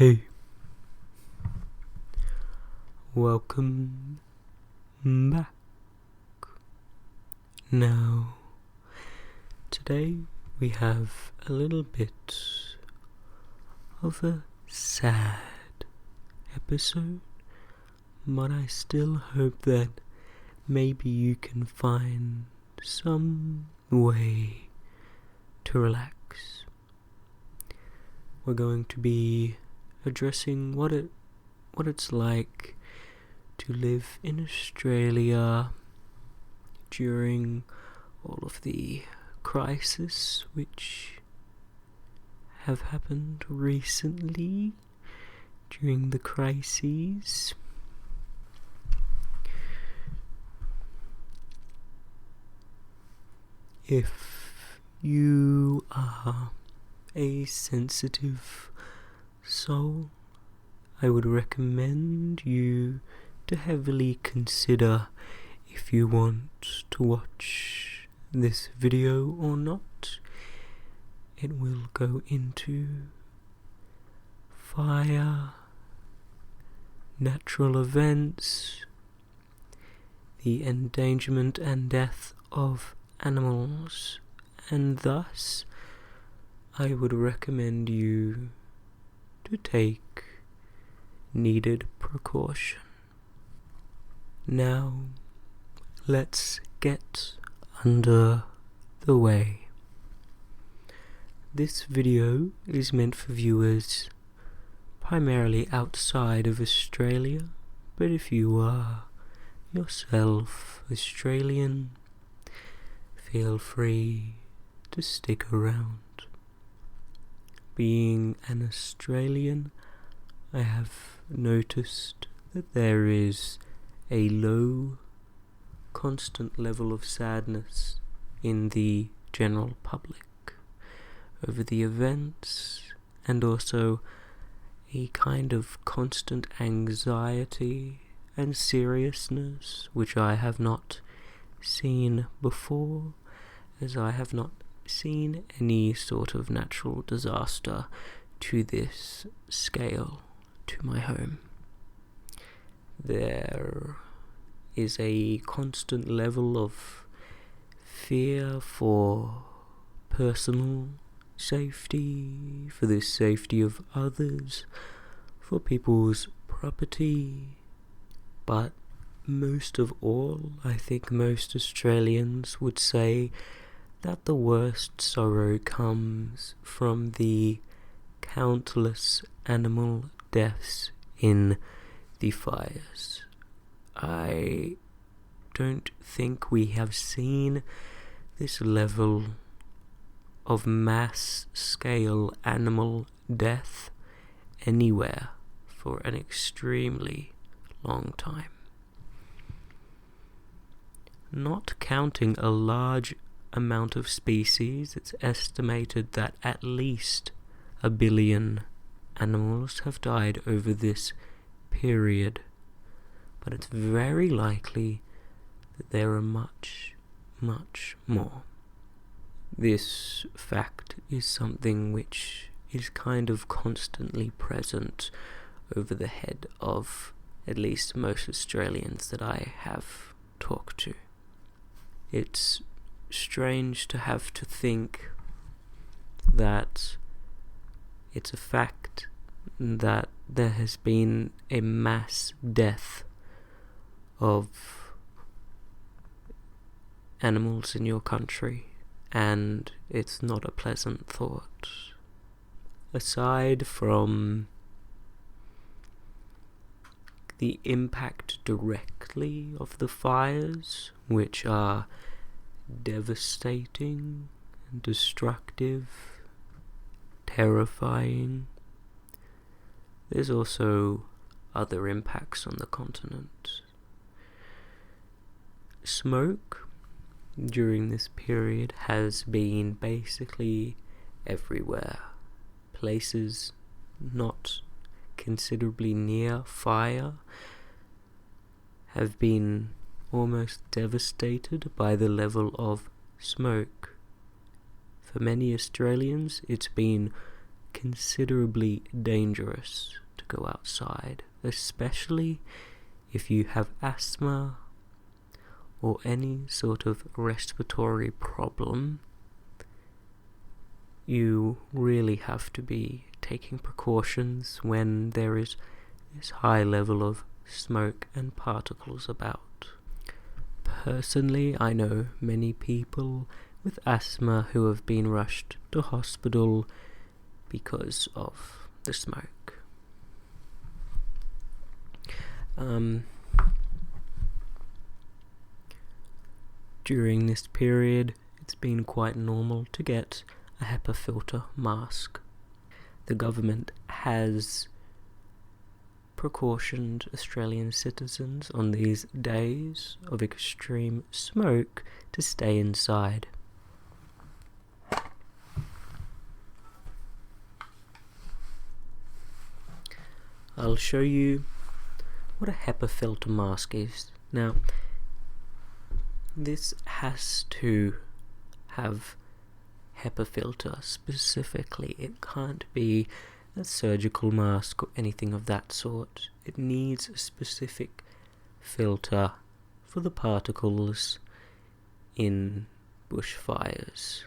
Hey, welcome back. Now, today we have a little bit of a sad episode, but I still hope that maybe you can find some way to relax. We're going to be addressing what it's like to live in Australia during all of the crises which have happened recently during the crises. If you are a sensitive soul, I would recommend you to heavily consider if you want to watch this video or not. It will go into fire, natural events, the endangerment and death of animals, and thus I would recommend you to take needed precaution. Now, let's get under the way. This video is meant for viewers primarily outside of Australia, but if you are yourself Australian, feel free to stick around. Being an Australian, I have noticed that there is a low, constant level of sadness in the general public over the events, and also a kind of constant anxiety and seriousness which I have not seen before, as I have not seen any sort of natural disaster to this scale to my home. There is a constant level of fear for personal safety, for the safety of others, for people's property, but most of all, I think most Australians would say that the worst sorrow comes from the countless animal deaths in the fires. I don't think we have seen this level of mass scale animal death anywhere for an extremely long time. Not counting a large amount of species, it's estimated that at least 1 billion animals have died over this period, but it's very likely that there are much, much more. This fact is something which is kind of constantly present over the head of at least most Australians that I have talked to. It's strange to have to think that it's a fact that there has been a mass death of animals in your country, and it's not a pleasant thought. Aside from the impact directly of the fires, which are devastating and destructive, terrifying, there's also other impacts on the continent. Smoke during this period has been basically everywhere. Places not considerably near fire have been almost devastated by the level of smoke. For many Australians, it's been considerably dangerous to go outside, especially if you have asthma or any sort of respiratory problem. You really have to be taking precautions when there is this high level of smoke and particles about. Personally, I know many people with asthma who have been rushed to hospital because of the smoke. During this period, it's been quite normal to get a HEPA filter mask. The government has precautioned Australian citizens on these days of extreme smoke to stay inside. I'll show you what a HEPA filter mask is. Now, this has to have HEPA filter specifically. It can't be a surgical mask or anything of that sort. It needs a specific filter for the particles in bushfires.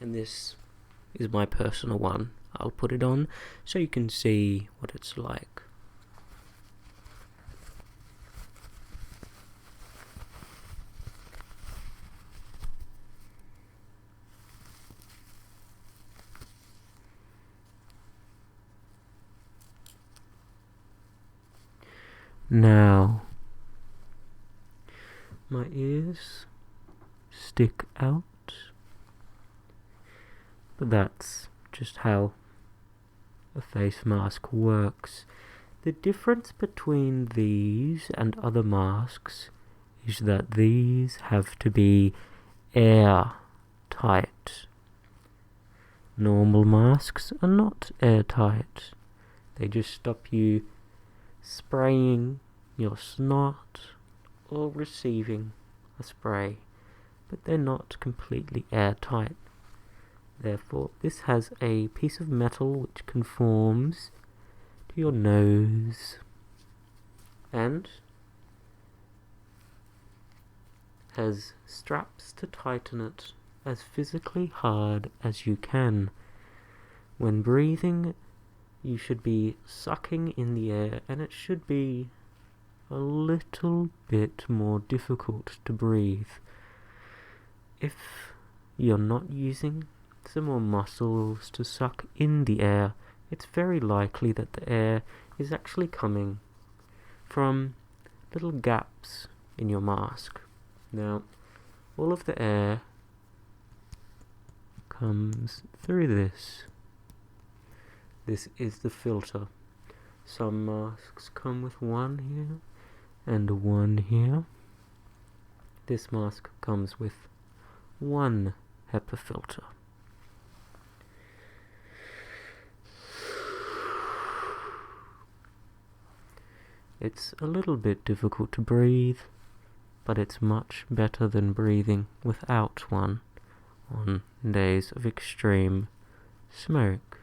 And this is my personal one. I'll put it on so you can see what it's like. Now, my ears stick out, but that's just how a face mask works. The difference between these and other masks is that these have to be airtight. Normal masks are not airtight. They just stop you spraying your snot or receiving a spray, but they're not completely airtight. Therefore, this has a piece of metal which conforms to your nose and has straps to tighten it as physically hard as you can. When breathing, you should be sucking in the air, and it should be a little bit more difficult to breathe. If you're not using some more muscles to suck in the air, it's very likely that the air is actually coming from little gaps in your mask. Now, all of the air comes through this. This is the filter. Some masks come with one here and one here. This mask comes with one HEPA filter. It's a little bit difficult to breathe, but it's much better than breathing without one on days of extreme smoke.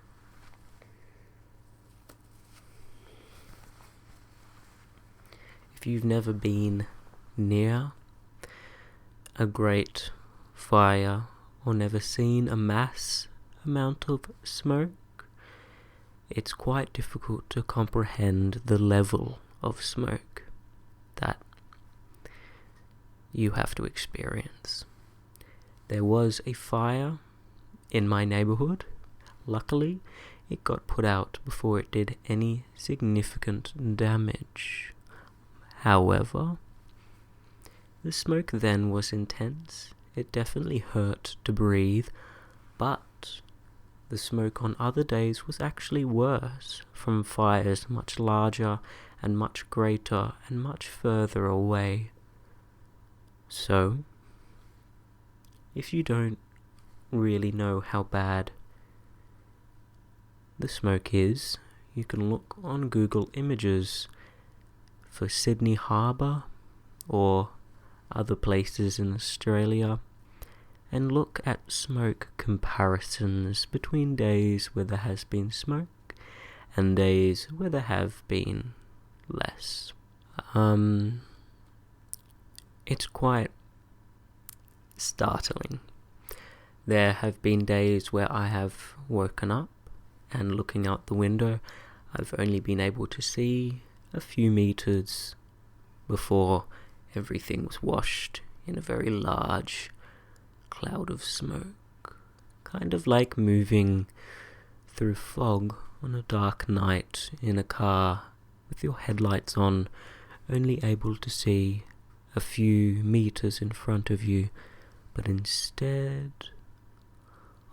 If you've never been near a great fire or never seen a mass amount of smoke, it's quite difficult to comprehend the level of smoke that you have to experience. There was a fire in my neighborhood. Luckily, it got put out before it did any significant damage. However, the smoke then was intense. It definitely hurt to breathe, but the smoke on other days was actually worse from fires much larger and much greater and much further away. So, if you don't really know how bad the smoke is, you can look on Google Images for Sydney Harbour or other places in Australia, and look at smoke comparisons between days where there has been smoke and days where there have been less. It's quite startling. There have been days where I have woken up and looking out the window, I've only been able to see a few meters before everything was washed in a very large cloud of smoke. Kind of like moving through fog on a dark night in a car with your headlights on, only able to see a few meters in front of you, but instead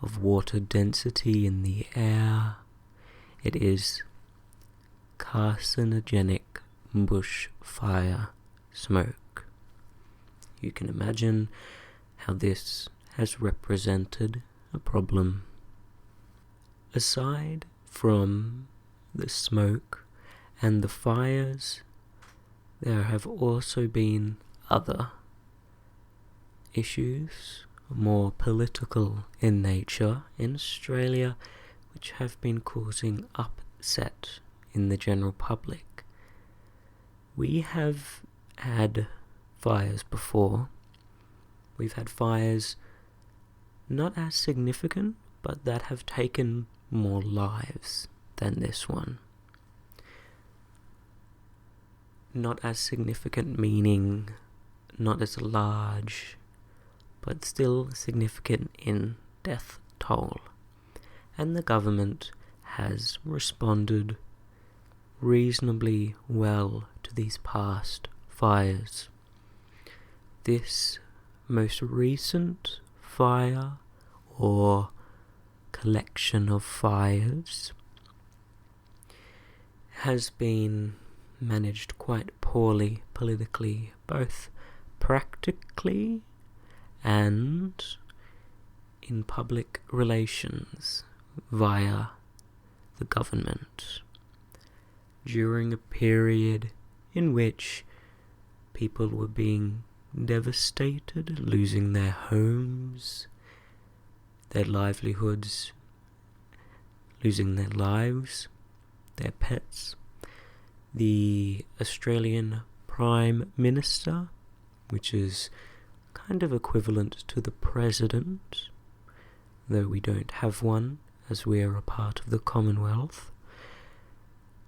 of water density in the air, it is carcinogenic bushfire smoke. You can imagine how this has represented a problem. Aside from the smoke and the fires, there have also been other issues, more political in nature, in Australia, which have been causing upset in the general public. We have had fires before. We've had fires not as significant, but that have taken more lives than this one. Not as significant meaning not as large, but still significant in death toll. And the government has responded reasonably well to these past fires. This most recent fire, or collection of fires, has been managed quite poorly politically, both practically and in public relations via the government. During a period in which people were being devastated, losing their homes, their livelihoods, losing their lives, their pets, the Australian Prime Minister, which is kind of equivalent to the President, though we don't have one as we are a part of the Commonwealth.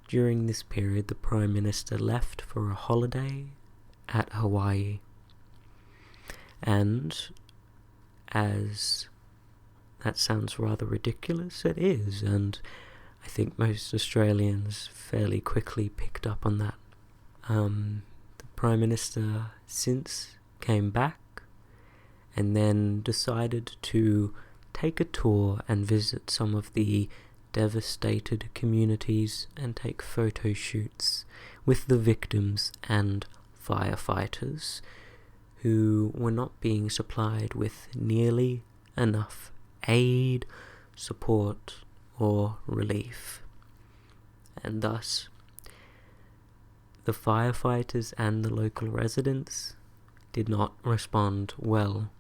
During this period, the Prime Minister left for a holiday at Hawaii. And as that sounds rather ridiculous, it is, and I think most Australians fairly quickly picked up on that. The Prime Minister since came back and then decided to take a tour and visit some of the devastated communities and take photo shoots with the victims and firefighters who were not being supplied with nearly enough aid, support, or relief. And thus, the firefighters and the local residents did not respond well.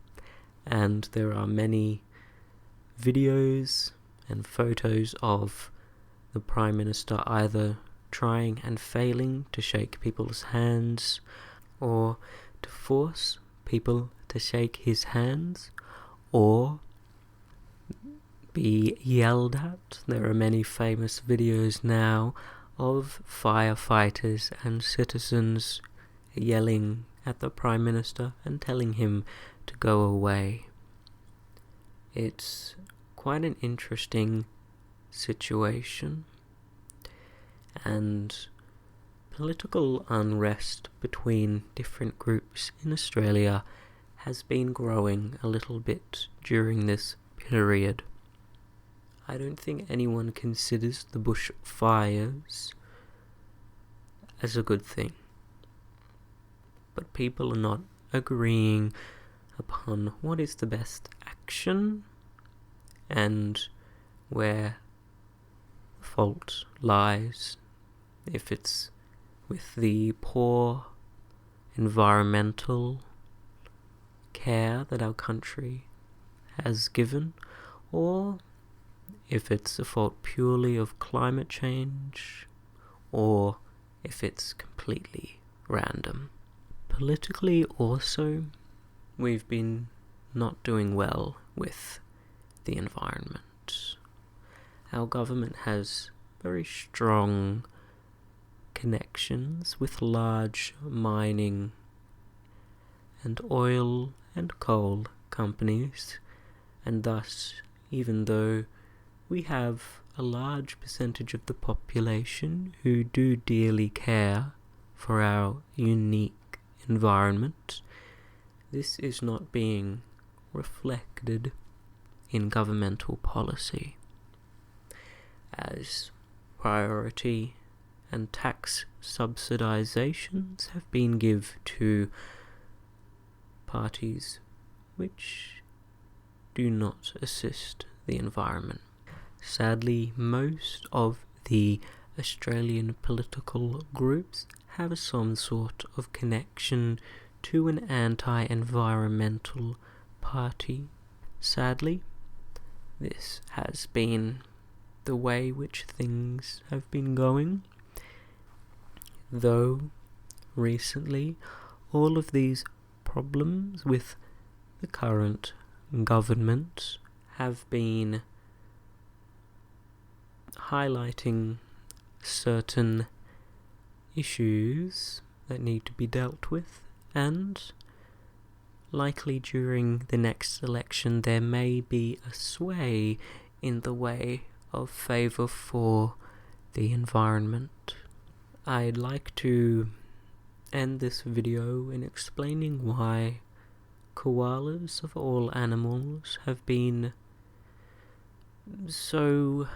And there are many videos and photos of the Prime Minister either trying and failing to shake people's hands, or to force people to shake his hands, or be yelled at. There are many famous videos now of firefighters and citizens yelling at the Prime Minister and telling him to go away. It's quite an interesting situation, and political unrest between different groups in Australia has been growing a little bit during this period. I don't think anyone considers the bushfires as a good thing, but people are not agreeing upon what is the best action and where the fault lies, if it's with the poor environmental care that our country has given, or if it's a fault purely of climate change, or if it's completely random. Politically also, we've been not doing well with the environment. Our government has very strong connections with large mining and oil and coal companies, and thus, even though we have a large percentage of the population who do dearly care for our unique environment, this is not being reflected in governmental policy, as priority and tax subsidizations have been given to parties which do not assist the environment. Sadly, most of the Australian political groups have some sort of connection to an anti-environmental party. Sadly, this has been the way which things have been going, though recently all of these problems with the current government have been highlighting certain issues that need to be dealt with, and likely during the next election there may be a sway in the way of favour for the environment. I'd like to end this video in explaining why koalas of all animals have been so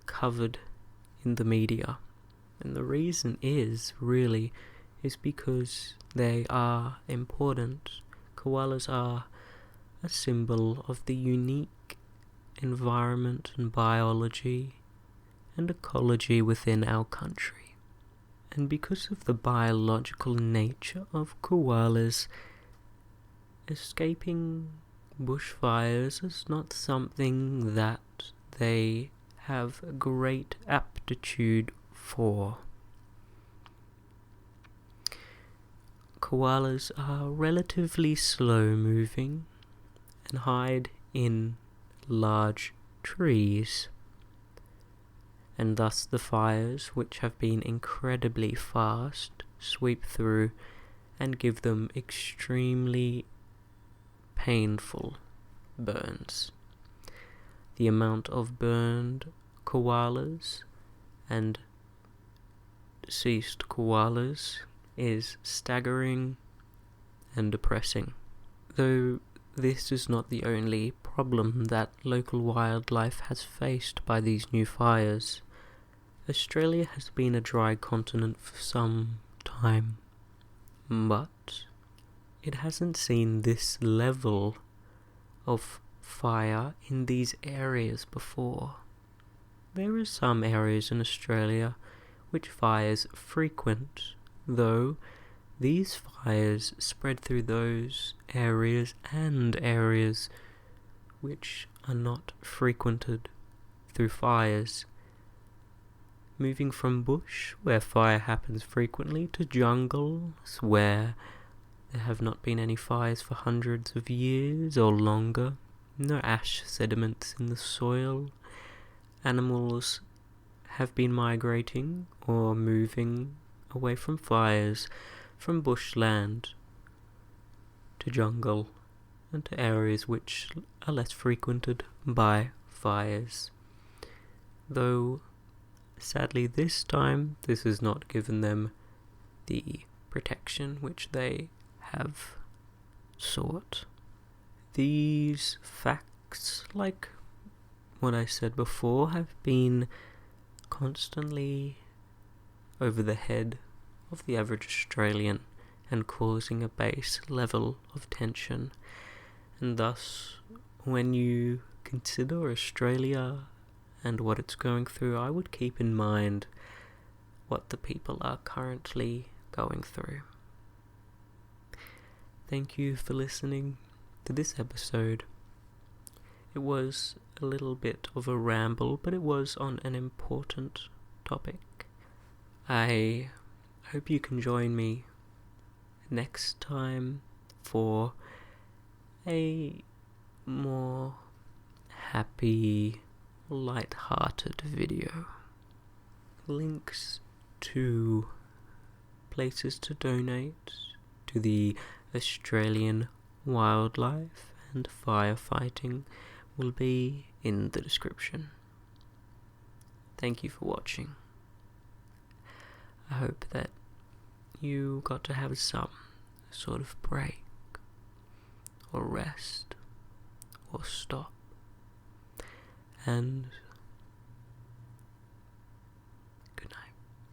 covered in the media. And the reason is because they are important. Koalas are a symbol of the unique environment and biology and ecology within our country. And because of the biological nature of koalas, escaping bushfires is not something that they have a great aptitude for. Koalas are relatively slow moving and hide in large trees, and thus the fires, which have been incredibly fast, sweep through and give them extremely painful burns. The amount of burned koalas and deceased koalas is staggering and depressing. Though this is not the only problem that local wildlife has faced by these new fires. Australia has been a dry continent for some time, but it hasn't seen this level of fire in these areas before. There are some areas in Australia which fires frequent, though these fires spread through those areas and areas which are not frequented through fires, moving from bush, where fire happens frequently, to jungles, where there have not been any fires for hundreds of years or longer, no ash sediments in the soil. Animals have been migrating or moving away from fires, from bushland to jungle, and to areas which are less frequented by fires. Though, sadly this time, this has not given them the protection which they have sought. These facts, like what I said before, have been constantly over the head of the average Australian and causing a base level of tension. And thus, when you consider Australia and what it's going through, I would keep in mind what the people are currently going through. Thank you for listening to this episode It was a little bit of a ramble, but it was on an important topic. I hope you can join me next time for a more happy, light-hearted video. Links to places to donate to the Australian wildlife and firefighting will be in the description. Thank you for watching. I hope that you got to have some sort of break, or rest, or stop, and